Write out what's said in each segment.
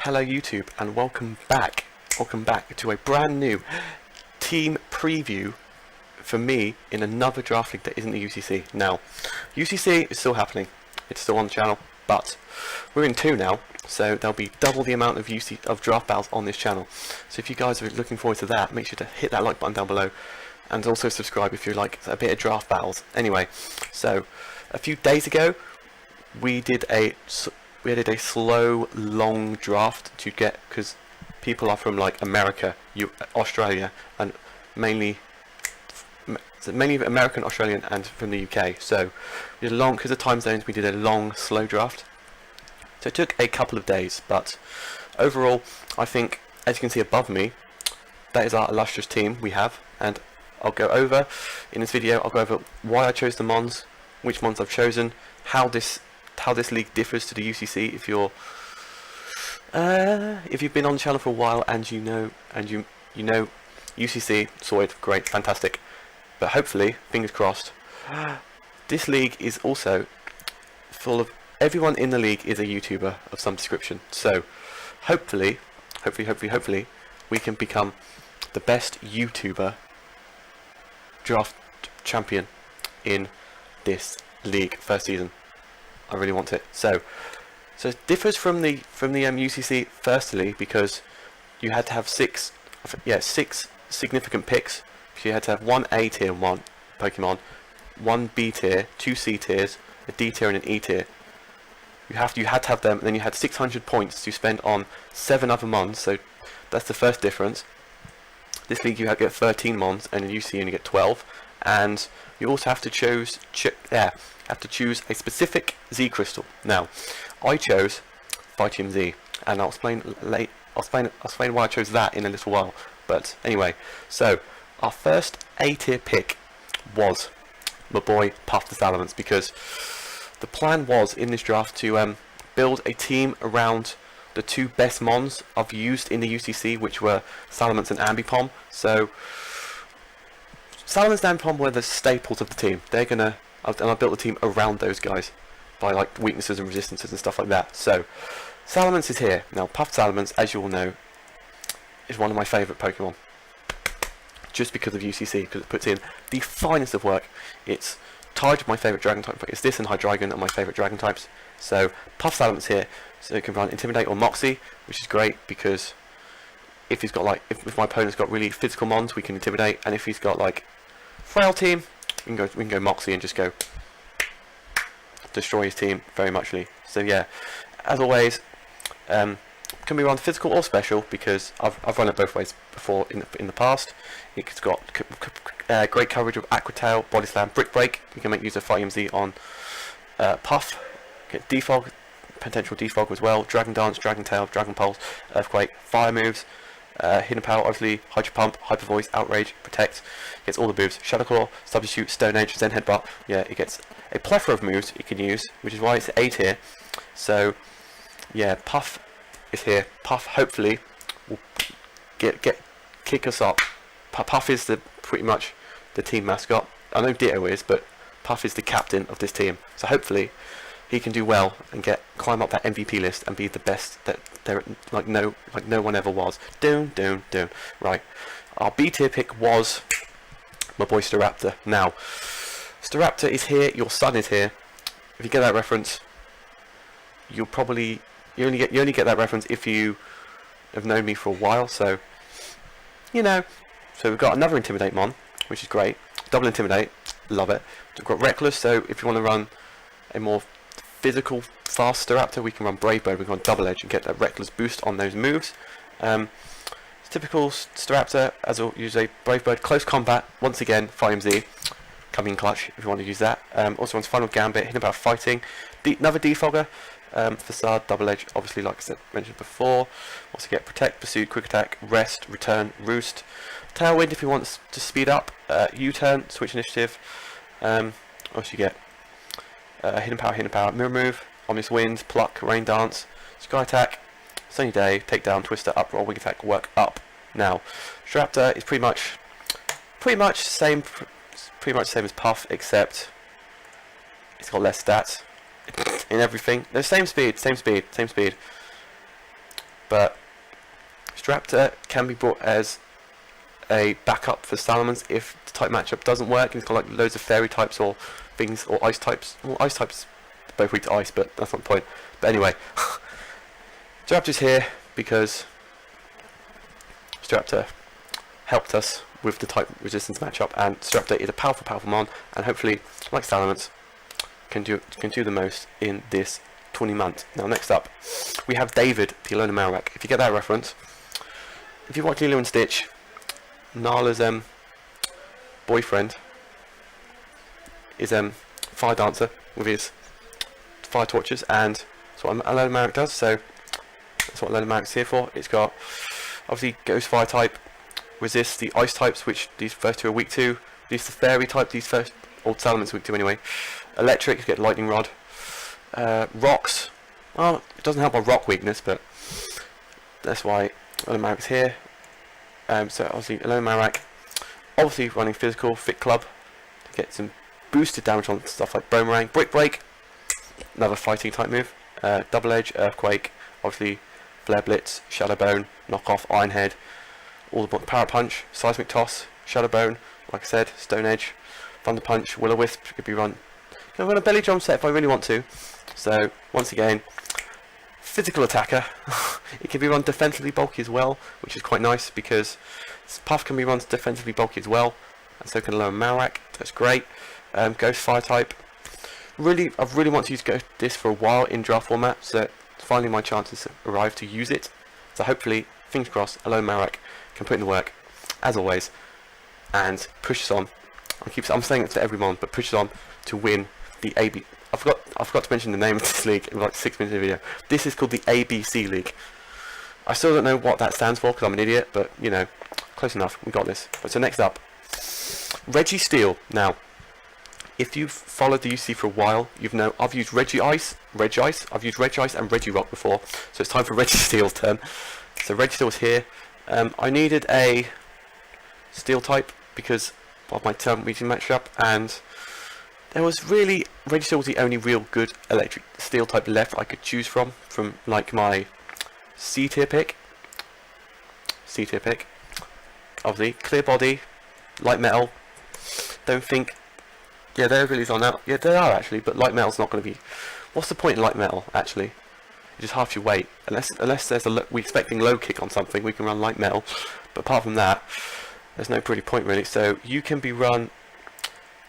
Hello YouTube, and welcome back to a brand new team preview for me in another draft league that isn't the UCC. Now, UCC is still happening, it's still on the channel, but we're in 2 now, so there'll be double the amount of draft battles on this channel. So if you guys are looking forward to that, make sure to hit that like button down below, and also subscribe if you like a bit of draft battles. Anyway, so a few days ago we did a slow, long draft to get, because people are from like America, Australia, and mainly American, Australian, and from the UK. So we did a long, because of time zones, we did a long, slow draft. So it took a couple of days, but overall, I think, as you can see above me, that is our illustrious team we have, and I'll go over in this video. I'll go over why I chose the mons, which mons I've chosen, how this league differs to the UCC. If you've been on the channel for a while and you know UCC, sorted, great, fantastic. But hopefully, fingers crossed, this league is also full of, everyone in the league is a YouTuber of some description. So hopefully, we can become the best YouTuber draft champion in this league first season. I really want it. So it differs from the UCC firstly because you had to have six significant picks. So you had to have one A tier one Pokemon, one B tier, 2 C tiers, a D tier and an E tier. You had to have them, and then you had 600 points to spend on 7 other mons. So that's the first difference. This league you have to get 13 mons, and in UCC you only get 12. And you also have to choose a specific Z crystal. Now, I chose Vitamin Z, and I'll explain why I chose that in a little while. But anyway, so our first A tier pick was my boy Puff the Salamence, because the plan was in this draft to build a team around the 2 best mons I've used in the UCC, which were Salamence and Ambipom. So Salamence and Ambipom were the staples of the team. And I built the team around those guys by like weaknesses and resistances and stuff like that. So Salamence is here. Now Puff Salamence, as you all know, is one of my favourite Pokemon, just because of UCC, because it puts in the finest of work. It's tied with my favourite dragon type. It's this and Hydreigon are my favourite dragon types. So Puff Salamence here, so it can run Intimidate or Moxie, which is great because if he's got like, if my opponent's got really physical mons, we can Intimidate, and if he's got like Frail team, we can go Moxie and just go destroy his team very muchly. So yeah, as always, can be run physical or special, because I've run it both ways before in the past. It's got great coverage of Aqua Tail, Body Slam, Brick Break. We can make use of Vitamin Z on Puff. Get Defog, potential Defog as well. Dragon Dance, Dragon Tail, Dragon Pulse, Earthquake, Fire moves. Hidden Power, obviously, Hydro Pump, Hyper Voice, Outrage, Protect, gets all the moves. Shadow Claw, Substitute, Stone Edge, Zen Headbutt. Yeah, it gets a plethora of moves it can use, which is why it's 8 here. So yeah, Puff is here. Puff hopefully will kick us up. Puff is pretty much the team mascot. I know Ditto is, but Puff is the captain of this team. So hopefully he can do well and climb up that MVP list and be the best that there no one ever was. Right, our B tier pick was my boy Staraptor. Now, Staraptor is here. Your son is here. If you get that reference, you only get that reference if you have known me for a while. So you know. So we've got another Intimidate mon, which is great. Double Intimidate, love it. We've got Reckless. So if you want to run a more physical, fast Staraptor, we can run Brave Bird. We can run Double Edge and get that Reckless boost on those moves. Typical Staraptor, as I'll use a Brave Bird, Close Combat, once again, Vitamin Z, coming in clutch if you want to use that. Also runs Final Gambit, Hidden Power Fighting, another Defogger, Facade, Double Edge, obviously like I said, mentioned before. Also get Protect, Pursuit, Quick Attack, Rest, Return, Roost, Tailwind if you want to speed up, U-Turn, Switch Initiative. Also you get Hidden Power, Mirror Move, Omnis Wind, Pluck, Rain Dance, Sky Attack, Sunny Day, Takedown, Twister, Up Roll, Wing Attack, Work Up. Now, Staraptor is pretty much same as Puff, except it's got less stats in everything. No, same speed. but Straptor can be brought as a backup for Salamence if the type matchup doesn't work and it's got like loads of fairy types or things, or ice types. Well, ice types both weak to ice, but that's not the point. But anyway, Straptor's here because Straptor helped us with the type resistance matchup, and Straptor is a powerful mon, and hopefully, like Salamence, can do the most in this tournament. Now, next up, we have David, the Alolan Marowak. If you get that reference, if you watch Lilo and Stitch, Nala's boyfriend is fire dancer with his fire torches, and that's what Alolan Marowak does. So that's what Alolan Marowak's here for. It's got obviously Ghost Fire type, resists the ice types, which these first two are weak to. These the fairy type, these first old Salamence weak to anyway. Electric, you get Lightning Rod. Rocks, well, it doesn't help our rock weakness, but that's why Alolan Marowak's here. So obviously Alolan Marowak, obviously running physical, Fit Club, to get some boosted damage on stuff like Boomerang. Brick Break, another fighting type move. Double Edge, Earthquake, obviously Flare Blitz, Shadow Bone, Knock Off, Iron Head, all the Power Punch, Seismic Toss, Shadow Bone, like I said, Stone Edge, Thunder Punch, Will-O-Wisp, could be run. Can run a Belly Drum set if I really want to. So once again, physical attacker. It can be run defensively bulky as well, which is quite nice because Puff can be run defensively bulky as well, and so can Alolan Marowak. That's great. Ghost Fire type. I've really wanted to use this for a while in draft format, so finally my chances arrived to use it. So hopefully, fingers crossed, Alolan Marowak can put in the work, as always, and push us on. I'm saying it to everyone, but push us on to win the AB. I forgot to mention the name of this league in like 6 minutes of the video. This is called the ABC League. I still don't know what that stands for because I'm an idiot, but you know, close enough. We got this. So next up, Registeel. Now, if you've followed the UC for a while, you know I've used Regice. I've used Regice and Regirock before, so it's time for Registeel's turn. So Registeel's here. I needed a Steel type because of my term meeting matchup, and there was really Registeel was the only real good electric Steel type left I could choose from like my C tier pick. Obviously, Clear Body, Light Metal. Don't think. Yeah, they're really on now. Yeah, they are actually, but Light Metal's not going to be. What's the point in Light Metal actually? It's just half your weight. Unless there's we're expecting low kick on something, we can run Light Metal. But apart from that, there's no pretty point really. So you can be run.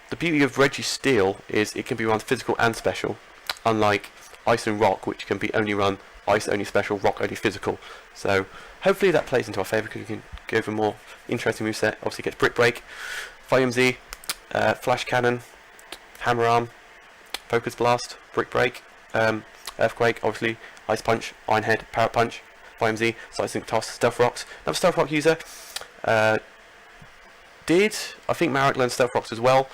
The beauty of Registeel is it can be run physical and special, unlike Ice and Rock, which can be only run Ice only special, Rock only physical. So hopefully that plays into our favour because we can go for a more interesting moveset. Obviously gets Brick Break, Volume Z, Flash Cannon, Hammer Arm, Focus Blast, Brick Break, Earthquake, obviously Ice Punch, Iron Head, Parrot Punch, Volume Z, Seismic Toss, Stealth Rocks. Another Stealth Rock user. I think Marowak learned Stealth Rocks as well.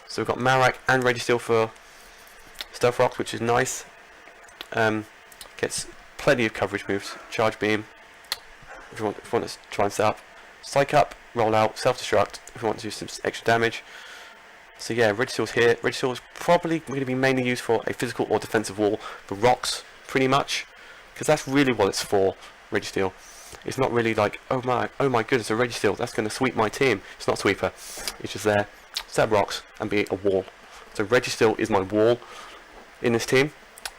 So we've got Marowak and Registeel for Stealth Rocks, which is nice. Gets plenty of coverage moves. Charge Beam, if you want to try and set up. Psych Up, Roll Out, Self-Destruct, if you want to do some extra damage. So yeah, Registeel's here. Registeel is probably going to be mainly used for a physical or defensive wall for rocks, pretty much. Because that's really what it's for, Registeel. It's not really like, oh my goodness, a Registeel, that's going to sweep my team. It's not sweeper. It's just there, set rocks, and be a wall. So Registeel is my wall in this team.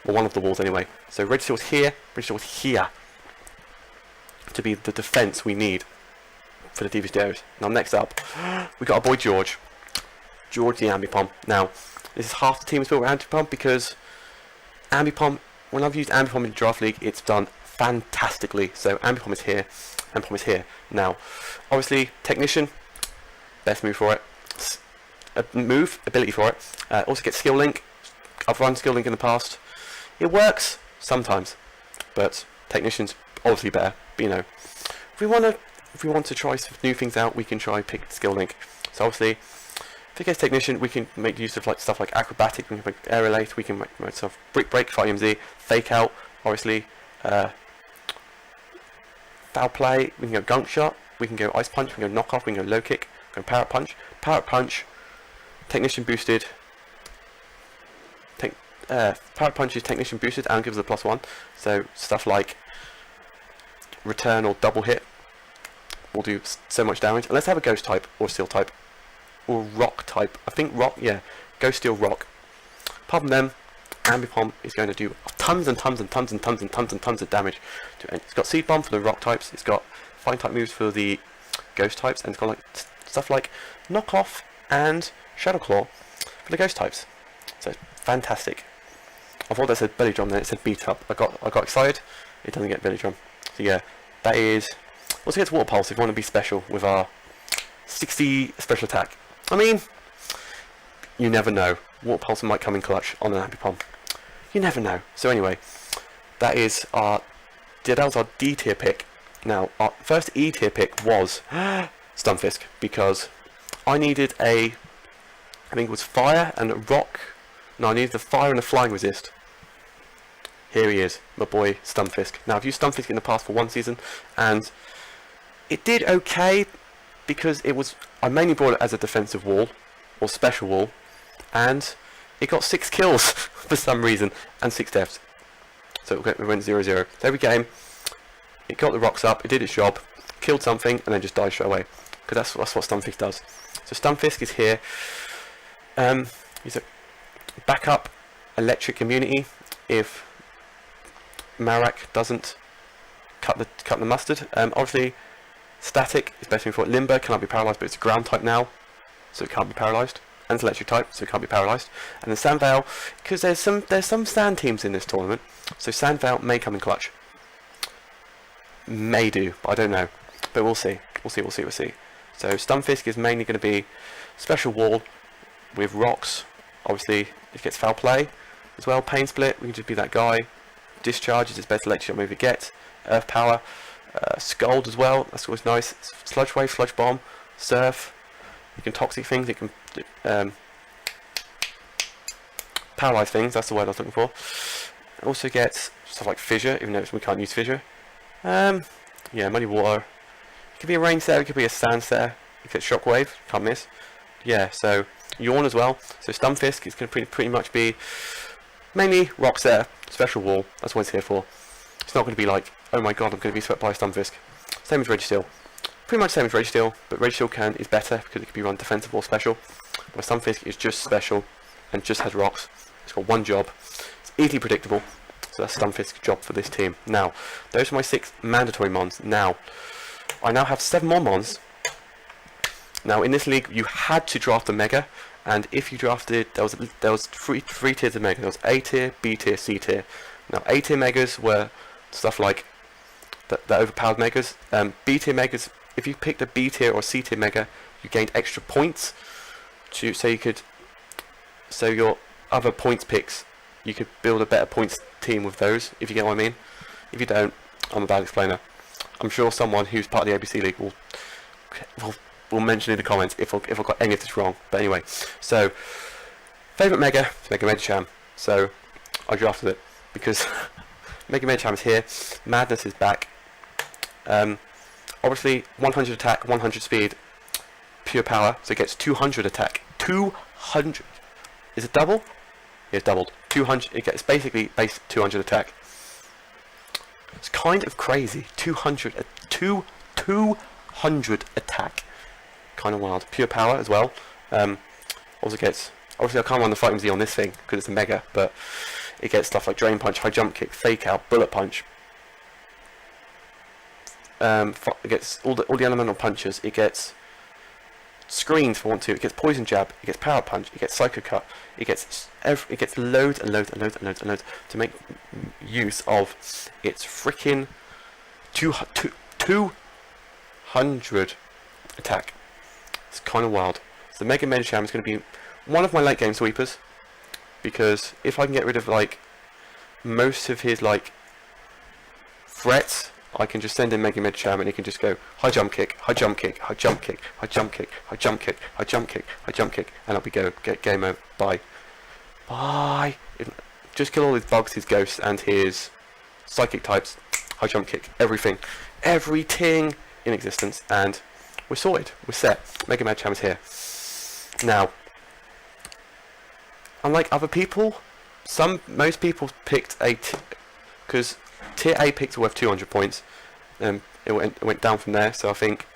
Well, one of the walls anyway. So Registeel's here, Registeel's here. To be the defense we need for the Devious Dittos. Now next up, we got our boy George. George the Ambipom. Now, this is half the team is built around Ambipom because Ambipom, when I've used Ambipom in Draft League, it's done fantastically. So Ambipom is here, Ambipom is here. Now, obviously, Technician, best move for it. Ability for it. Also gets Skill Link. I've run Skill Link in the past. It works sometimes, but Technician's obviously better. But, you know, if we want to try some new things out, we can try pick Skill Link. So obviously, if it gets Technician, we can make use of like stuff like Acrobatic, we can make Air Relate, we can make stuff Brick Break, Fire MZ, Fake Out, obviously, Foul Play, we can go Gunk Shot, we can go Ice Punch, we can go Knock Off, we can go Low Kick, we can go Parrot Punch, Technician boosted, Parrot Punch is Technician boosted and gives a +1, so stuff like return or double hit will do so much damage. Unless they have a ghost type or steel type or rock type. I think rock, yeah, ghost, steel, rock. Apart from them, Ambipom is going to do tons and tons and tons and tons and tons and tons of damage. It's got Seed Bomb for the rock types. It's got Fighting type moves for the ghost types, and it's got like stuff like Knock Off and Shadow Claw for the ghost types. So fantastic. I thought that said Belly Drum, then it said Beat Up. I got excited. It doesn't get Belly Drum. So yeah, that is. Also gets Water Pulse if you want to be special with our 60 special attack. I mean, you never know. Water Pulse might come in clutch on an Ambipom. You never know. So anyway, that was our D tier pick. Now, our first E tier pick was Stunfisk, because I needed I think it was fire and a rock. No, I needed the fire and the flying resist. Here he is, my boy Stunfisk. Now, I've used Stunfisk in the past for one season, and it did okay, because I mainly brought it as a defensive wall, or special wall, and it got 6 kills for some reason, and 6 deaths. So we went 0-0. So every game, it got the rocks up, it did its job, killed something, and then just died straight away. Because that's what Stunfisk does. So Stunfisk is here. He's a backup electric immunity if Marak doesn't cut the mustard. Obviously, static is better for it. Limber cannot be paralysed, but it's a ground type now, so it can't be paralysed. And it's electric type, so it can't be paralysed. And the Sandvale, because there's some sand teams in this tournament, so Sandvale may come in clutch. May do, but I don't know. But we'll see. We'll see. So Stunfisk is mainly going to be special wall with rocks. Obviously, it gets foul play as well. Pain split, we can just be that guy. Discharge is its best electric move it gets. Earth power, Scald as well. That's always nice. Sludge wave, sludge bomb, surf. You can toxic things. It can paralyze things. That's the word I was looking for. It also gets stuff like fissure, even though we can't use fissure. Yeah, muddy water. It could be a rain setter, it could be a sand setter. It gets shockwave, can't miss. Yeah, so yawn as well. So Stunfisk is going to pretty much be mainly rock setter, special wall. That's what it's here for. It's not going to be like, oh my god, I'm going to be swept by Stunfisk. Same as Registeel. Pretty much same as Registeel, but Registeel is better because it can be run defensive or special. Where Stunfisk is just special and just has rocks. It's got one job. It's easily predictable. So that's Stunfisk's job for this team. Now, those are my 6 mandatory mons. Now, I now have 7 more mons. Now, in this league, you had to draft a Mega, and if you drafted, there was three tiers of Mega. There was A tier, B tier, C tier. Now, A tier Megas were stuff like the overpowered Megas. B tier Megas, if you picked a B tier or C tier Mega, you gained extra points. So your other points picks, you could build a better points team with those, if you get what I mean. If you don't, I'm a bad explainer. I'm sure someone who's part of the ABC League will mention in the comments if I've got any of this wrong. But anyway, so favourite Mega is Mega Medicham. So I drafted it because Mega Medicham is here. Madness is back. Obviously 100 attack, 100 speed, pure power, so it gets 200 attack. 200. Is it double? Yeah, it's doubled. 200. It gets basically base 200 attack. It's kind of crazy. 200 attack. Kind of wild. Pure power as well. Also gets. Obviously, I can't run the Fighting Z on this thing because it's a Mega, but it gets stuff like Drain Punch, High Jump Kick, Fake Out, Bullet Punch. It gets all the elemental punches. It gets screens for 1-2. It gets Poison Jab. It gets Power Punch. It gets Psycho Cut. It gets loads and loads to make use of its freaking 200 attack. It's kind of wild. So Mega Medicham is going to be one of my late game sweepers, because if I can get rid of like most of his like threats, I can just send in Mega Medicham and he can just go high jump kick, high jump kick, high jump kick, high jump kick, high jump kick, high jump kick, high jump kick, and I'll be get game over. Bye. Just kill all his bugs, his ghosts, and his psychic types. High jump kick, everything in existence, and we're sorted. We're set. Mega Medicham is here. Now, unlike other people, most people picked because Tier A picks are worth 200 points, It went down from there. So I think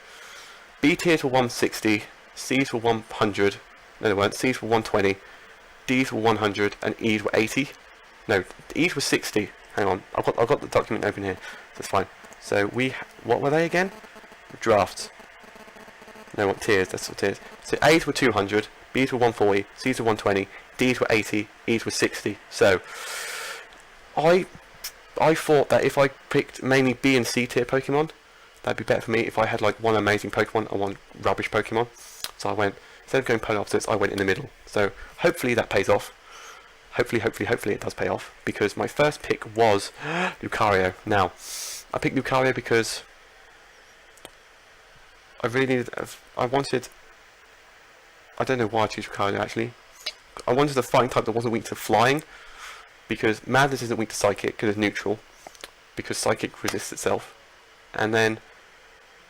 B tiers were 160, C's were 100. No, they weren't. C's were 120, D's were 100, and E's were 80. No, E's were 60. Hang on, I've got the document open here. That's fine. So what were they again? Drafts. No, what tiers? That's what tiers. So A's were 200, B's were 140, C's were 120, D's were 80, E's were 60. So I thought that if I picked mainly B and C tier Pokemon, that'd be better for me if I had like one amazing Pokemon and one rubbish Pokemon. So I went, instead of going polar opposites, I went in the middle. So hopefully that pays off. Hopefully it does pay off, because my first pick was Lucario. Now, I picked Lucario because I really needed, I don't know why I chose Lucario actually. I wanted a fighting type that wasn't weak to flying, because Madness isn't weak to Psychic because it's neutral, because Psychic resists itself. And then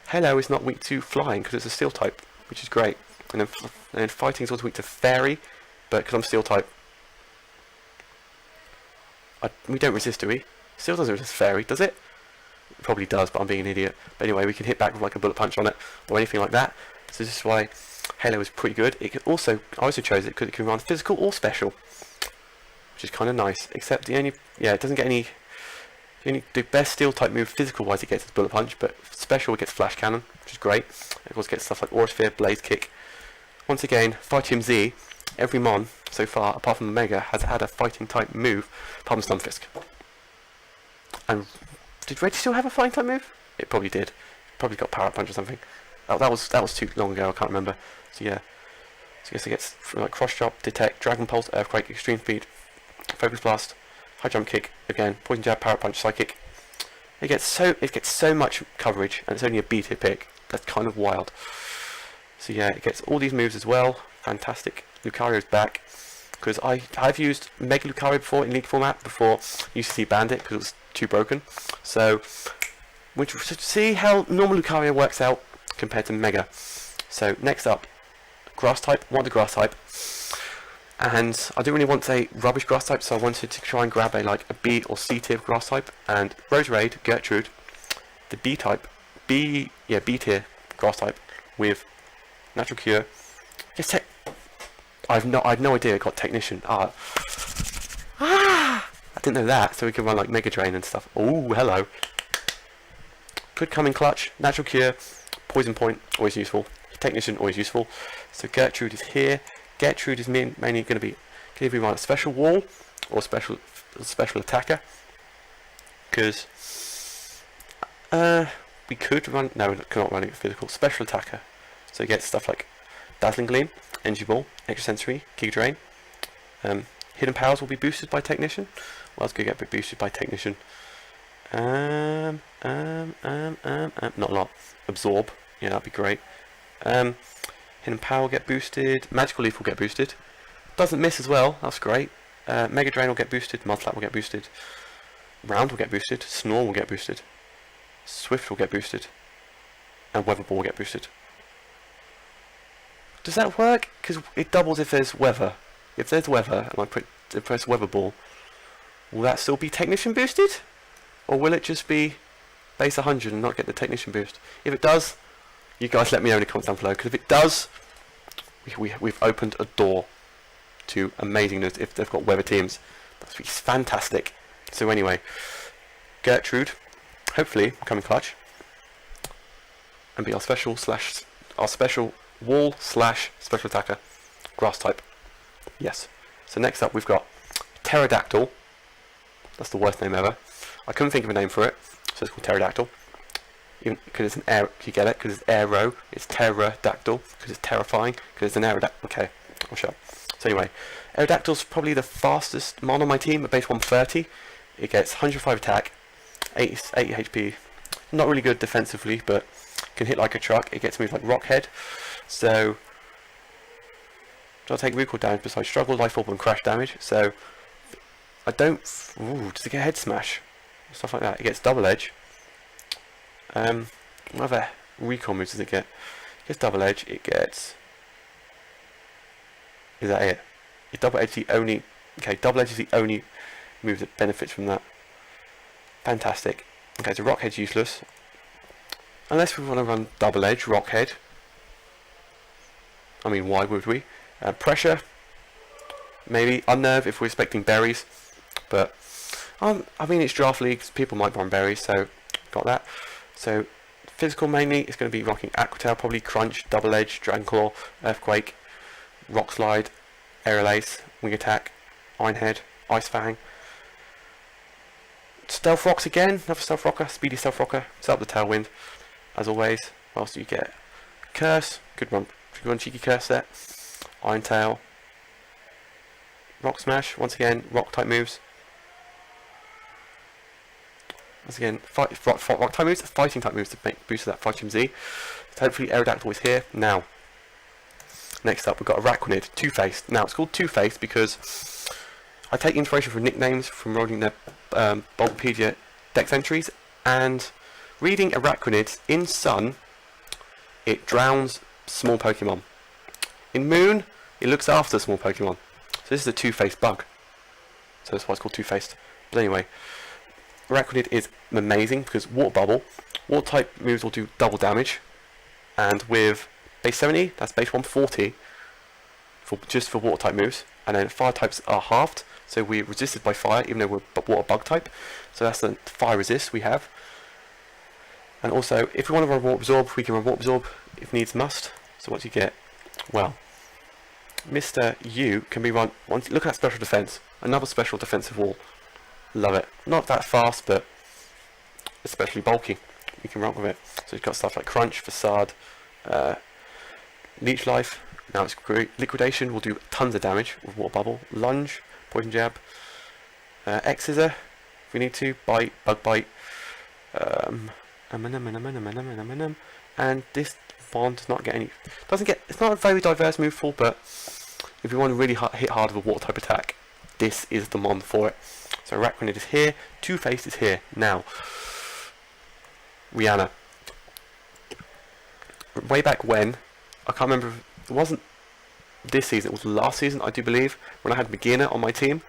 Hello is not weak to flying because it's a Steel type, which is great. And then Fighting is also weak to Fairy, but because I'm Steel type, we don't resist, do we? Steel doesn't resist Fairy, does it? It probably does, but I'm being an idiot. But anyway, we can hit back with like a bullet punch on it, or anything like that. So this is why Halo is pretty good. I also chose it because it can run physical or special, which is kind of nice. Except it doesn't get any. The best Steel type move physical wise it gets is bullet punch, but special it gets flash cannon, which is great. It also gets stuff like Aura Sphere, Blaze Kick. Once again, Fighting Z, every Mon so far, apart from Omega, has had a fighting type move, apart from Stunfisk. And did Reggie still have a fighting type move? It probably did. Probably got Power Punch or something. Oh, that was too long ago. I can't remember. So yeah. So I guess it gets like Cross Chop, Detect, Dragon Pulse, Earthquake, Extreme Speed, Focus Blast, High Jump Kick, again Poison Jab, Power Punch, Psychic. It gets so much coverage, and it's only a B tier pick. That's kind of wild. So yeah, it gets all these moves as well. Fantastic. Lucario's back, because I've used Mega Lucario before in League format before UCC banned it because it was too broken. So we should see how normal Lucario works out compared to Mega. So next up, Grass type. Want the Grass type, and I didn't really want a rubbish Grass type, so I wanted to try and grab a B or C tier Grass type. And Roserade, Gertrude, the B type, B tier Grass type with Natural Cure. Yes, I had no idea it got Technician. I didn't know that. So we can run like Mega Drain and stuff. Oh, hello. Could come in clutch. Natural Cure, Poison Point, always useful. Technician, always useful. So Gertrude is here. Gertrude is mainly going to be, can either run a special wall or special attacker. Because we could run, no, we're not running a physical. Special attacker. So you get stuff like Dazzling Gleam, Energy Ball, Extrasensory, Giga Drain. Hidden Powers will be boosted by Technician. What else could get boosted by Technician? Not a lot. Absorb, yeah, that'd be great. Hidden Power will get boosted. Magical Leaf will get boosted. Doesn't miss as well, that's great. Mega Drain will get boosted. Mudflap will get boosted. Round will get boosted. Snore will get boosted. Swift will get boosted. And Weather Ball will get boosted. Does that work? Because it doubles if there's weather. If there's weather and I press Weather Ball, will that still be Technician boosted? Or will it just be base 100 and not get the Technician boost? If it does, you guys let me know in the comments down below. Because if it does, we've opened a door to amazingness if they've got weather teams. That's fantastic. So anyway, Gertrude, hopefully, will come in clutch. And be our special wall / special attacker, Grass type. Yes. So next up we've got Pterodactyl. That's the worst name ever. I couldn't think of a name for it, so it's called Pterodactyl. Even because it's an air, you get it? Because it's aero. It's Pterodactyl because it's terrifying. Because it's an Aerodactyl. Okay, I'll show. So anyway, Aerodactyl's probably the fastest mon on my team at base 130. It gets 105 attack, 80 HP. Not really good defensively, but can hit like a truck. It gets moves like Rockhead. So I'll take recoil damage besides struggle, life orb and crash damage. So I don't. Ooh, does it get head smash? Stuff like that. It gets double edge. What other recoil moves does it get? It gets double edge. It gets. Is that it? Double edge is the only. Okay, double edge is the only move that benefits from that. Fantastic. Okay, so Rockhead's useless. Unless we want to run Double Edge, Rockhead. I mean, why would we? Pressure. Maybe. Unnerve if we're expecting berries. But, I mean, it's draft leagues. People might run berries, so got that. So, physical mainly, it's going to be rocking Aquatail, probably Crunch, Double Edge, Dragon Claw, Earthquake, Rock Slide, Aerial Ace, Wing Attack, Ironhead, Ice Fang. Stealth Rocks again, another Stealth Rocker, Speedy Stealth Rocker, set up the Tailwind, as always. What else do you get? Curse, good one cheeky Curse set, Iron Tail, Rock Smash, once again, Rock type moves. Once again, rock type moves, fighting type moves to make boost that Fighting Z. So hopefully Aerodactyl is here. Now, next up we've got Araquanid, Two-Faced. Now it's called Two-Faced because I take inspiration from nicknames from reading their Bulbapedia Dex entries, and reading Araquanids in Sun, it drowns small Pokemon. In Moon, it looks after small Pokemon. So this is a two-faced bug. So that's why it's called Two-Faced. But anyway, Araquanid is amazing because Water Bubble, Water type moves will do double damage, and with base 70, that's base 140 just for water type moves, and then fire types are halved, so we're resisted by fire even though we're water bug type, so that's the fire resist we have. And also, if we want to run Water Absorb, we can run Water Absorb if needs must. So what do you get? Well, Mr. U can be run, look at that special defense, another special defensive wall. Love it. Not that fast, but especially bulky. We can run with it. So you've got stuff like Crunch, Facade, Leech Life. Now it's great. Liquidation will do tons of damage with Water Bubble. Lunge, Poison Jab, X Scissor if we need to, Bite, Bug Bite, and this one does not get any. It's not a very diverse move pool, but if you want to really hit hard with a water type attack, this is the mon for it. So Araquanid is here, Two-Faced is here. Now, Rihanna. Way back when, I can't remember, it wasn't this season, it was last season, I do believe, when I had Magina on my team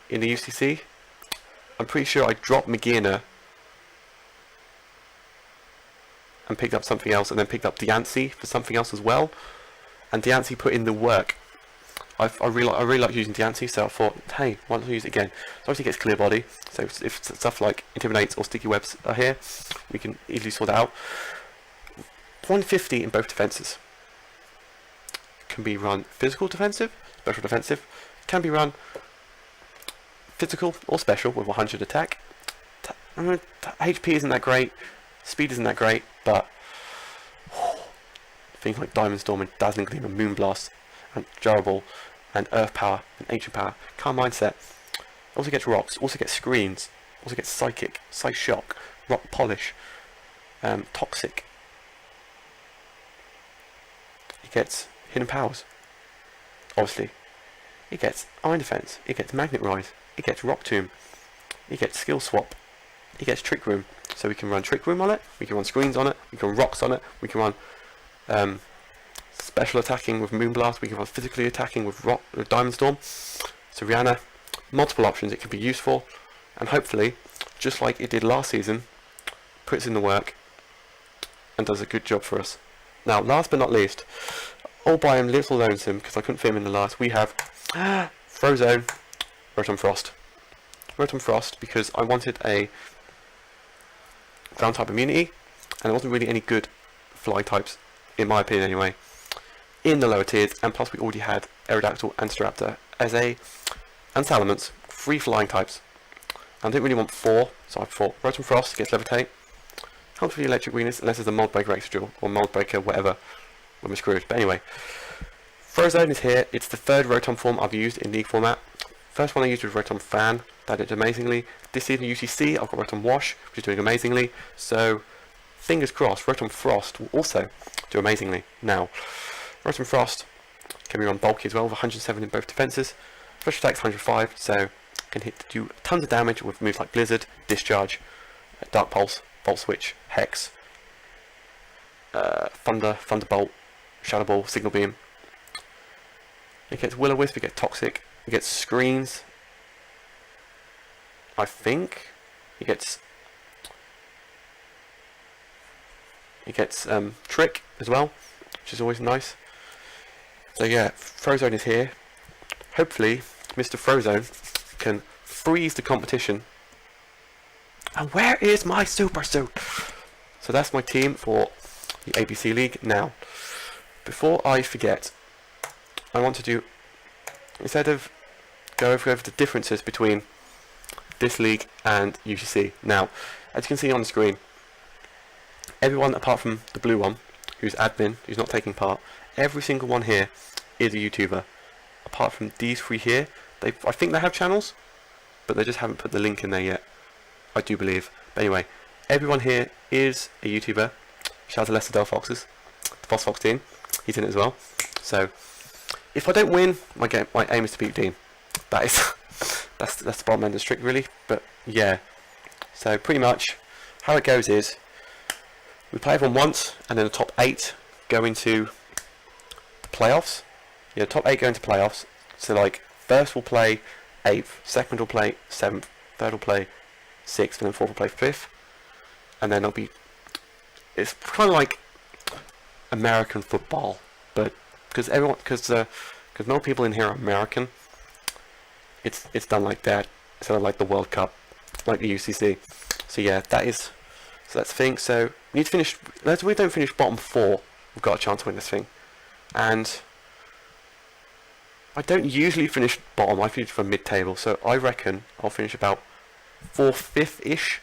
in the UCC. I'm pretty sure I dropped Magina and picked up something else, and then picked up Diancie for something else as well. And Diancie put in the work. I really like using Diancie, so I thought, hey, why not use it again? So obviously it gets clear body, so if stuff like Intimidates or Sticky Webs are here, we can easily sort it out. 150 in both defences. Can be run physical defensive, special defensive. Can be run physical or special with 100 attack. HP isn't that great, speed isn't that great, but things like Diamond Storm and Dazzling Gleam and Moonblast and Jarable and Earth Power and Ancient Power, Calm Mindset. Also gets Rocks, also gets Screens, also gets Psychic, Psy Shock, Rock Polish, Toxic. It gets Hidden Powers, obviously. It gets Iron Defense, it gets Magnet Rise, it gets Rock Tomb, it gets Skill Swap, it gets Trick Room. So we can run Trick Room on it, we can run Screens on it, we can run Rocks on it, we can run special attacking with Moonblast, we can run physically attacking with Diamond Storm. So Rihanna, multiple options, it can be useful, and hopefully, just like it did last season, puts in the work and does a good job for us. Now, last but not least, all by a little lonesome, because I couldn't fit him in the last, we have Frozone, Rotom Frost. Rotom Frost, because I wanted a ground type immunity, and there wasn't really any good fly types, in my opinion anyway, in the lower tiers, and plus we already had Aerodactyl and Staraptor and Salamence, 3 flying types. I didn't really want 4, so I thought Rotom Frost gets Levitate, helps with the electric weakness, unless there's a Mold Breaker extra duel, or Mold Breaker, whatever, when we're screwed. But anyway, Frozone is here. It's the 3rd Rotom form I've used in League format. First one I used was Rotom Fan, that did amazingly. This season UCC, I've got Rotom Wash, which is doing amazingly. So, fingers crossed, Rotom Frost will also do amazingly. Now, Rotom Frost can be run bulky as well, with 107 in both defences. Special attack's 105, so can do tons of damage with moves like Blizzard, Discharge, Dark Pulse, Volt Switch, Hex, Thunder, Thunderbolt, Shadow Ball, Signal Beam. It gets Will-O-Wisp, it gets Toxic, it gets Screens, I think. It gets It gets Trick as well, which is always nice. So yeah, Frozone is here. Hopefully, Mr. Frozone can freeze the competition. And where is my super suit? So that's my team for the ABC League. Now, before I forget, I want to do, instead of go over the differences between this league and UCC. Now, as you can see on the screen, everyone apart from the blue one, who's admin, who's not taking part, every single one here is a YouTuber. Apart from these three here, I think they have channels, but they just haven't put the link in there yet, I do believe. But anyway, everyone here is a YouTuber. Shout out to Lester Del Foxes, the Boss Fox team. He's in it as well. So, if I don't win, my aim is to beat Dean. That is, that's the bottom end of the streak, really. But yeah, so pretty much how it goes is we play everyone once, and then the top 8 go into the playoffs. Yeah, top 8 go into playoffs. So like, first will play 8th, second will play 7th, third will play 6th, and then fourth will play 5th. And then it's kind of like American football, but because most people in here are American, it's done like that. It's of like the World Cup, like the UCC. So yeah, that's the thing. So we need to finish. If we don't finish bottom 4, we've got a chance to win this thing. And I don't usually finish bottom. I finish from mid-table. So I reckon I'll finish about 4th, 5th-ish.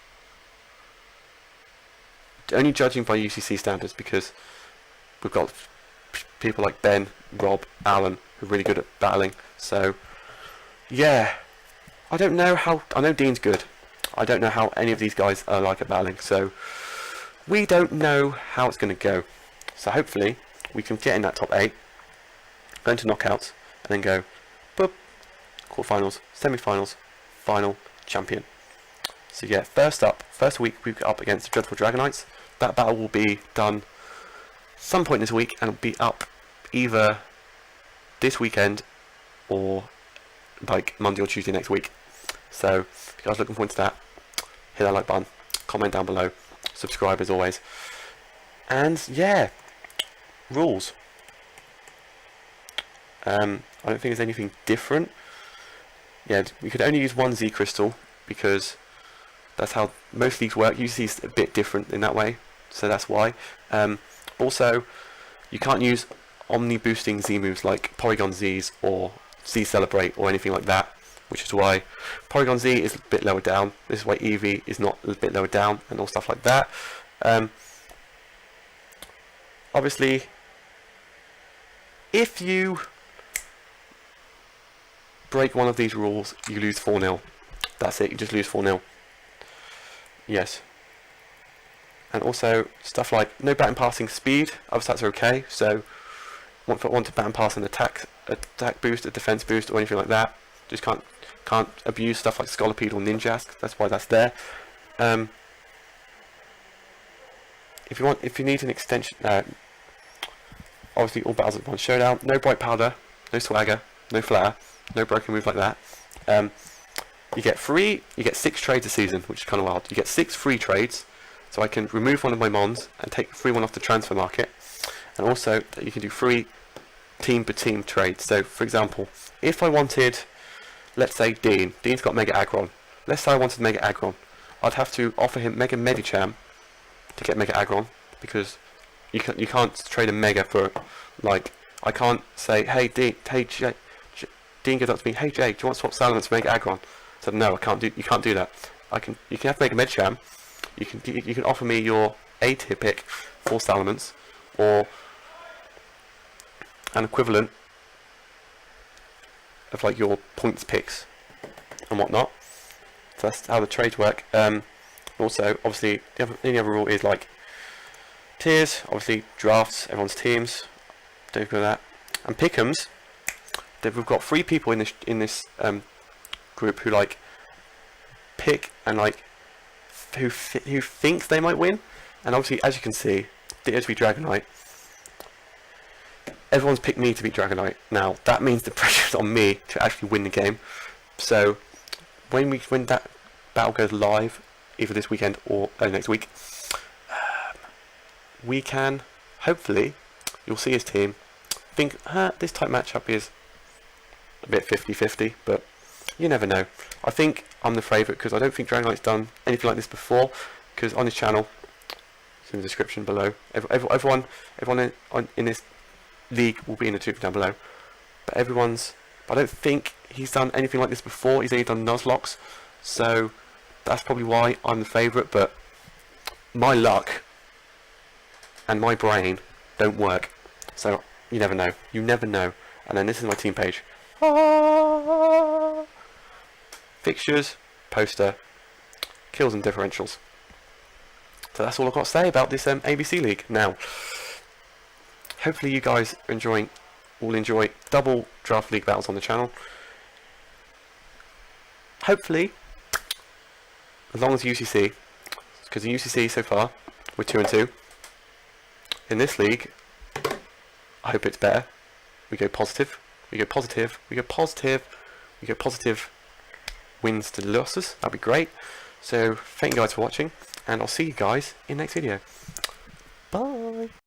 Only judging by UCC standards, because we've got people like Ben, Rob, Alan, who are really good at battling. So yeah, I don't know how. I know Dean's good. I don't know how any of these guys are like at battling. So we don't know how it's going to go. So hopefully we can get in that top 8, go into knockouts, and then go boop, quarterfinals, semi-finals, final, champion. So yeah, first week we've got up against the Dreadful Dragonites. That battle will be done some point this week, and it'll be up either this weekend or like Monday or Tuesday next week. So if you guys are looking forward to that, hit that like button, comment down below, subscribe as always. And yeah, rules. I don't think there's anything different. Yeah, we could only use one Z crystal because that's how most leagues work. UC is a bit different in that way, so that's why. Also, you can't use omni boosting Z moves like Porygon Zs or Z Celebrate or anything like that, which is why Porygon Z is a bit lower down. This is why Eevee is not a bit lower down, and all stuff like that. Obviously, if you break one of these rules, you lose 4-0. That's it, you just lose 4-0. Yes. And also, stuff like no bat and passing speed, other stats are okay, so want to bat and pass an attack boost, a defense boost, or anything like that. Just can't abuse stuff like Scolipede or Ninjask, that's why that's there. If you need an extension, obviously all battles at one showdown, no bright powder, no swagger, no flare, no broken move like that. You get 6 trades a season, which is kind of wild. You get 6 free trades, so I can remove one of my mons and take the free one off the transfer market, and also you can do free team-per-team trades. So for example, if I wanted, let's say Dean's got Mega Aggron. Let's say I wanted Mega Aggron, I'd have to offer him Mega Medicham to get Mega Aggron, because you can't trade a Mega for, like, I can't say, hey Dean, Dean goes up to me, hey Jay, do you want to swap Salamence for Mega Aggron? So no, you can't do that. You can have Mega Medicham. You can offer me your A tier pick for Salamence, or an equivalent of like your points picks and whatnot. So that's how the trades work. Also, obviously, the other rule is like tiers. Obviously, drafts, everyone's teams. Don't go with that. And pick'ems. We've got 3 people in this group who like pick and like who thinks they might win. And obviously, as you can see, Ditto to be Dragonite. Everyone's picked me to beat Dragonite. Now that means the pressure's on me to actually win the game. So when that battle goes live, either this weekend or next week, we can, hopefully, you'll see his team. Think this type matchup is a bit 50-50, but you never know. I think I'm the favourite because I don't think Dragonlight's done anything like this before. Because on his channel, it's in the description below. Everyone in this league will be in the description down below. But I don't think he's done anything like this before. He's only done Nuzlocke, so that's probably why I'm the favourite. But my luck and my brain don't work, so you never know. You never know. And then this is my team page. Fixtures, poster, kills and differentials. So that's all I've got to say about this ABC League. Now, hopefully you guys will enjoy double draft league battles on the channel. Hopefully, as long as UCC, because in UCC so far we're 2-2. In this league, I hope it's better. We go positive. We go positive. We go positive. We go positive. Wins to losses. That'd be great. So thank you guys for watching, and I'll see you guys in the next video. Bye.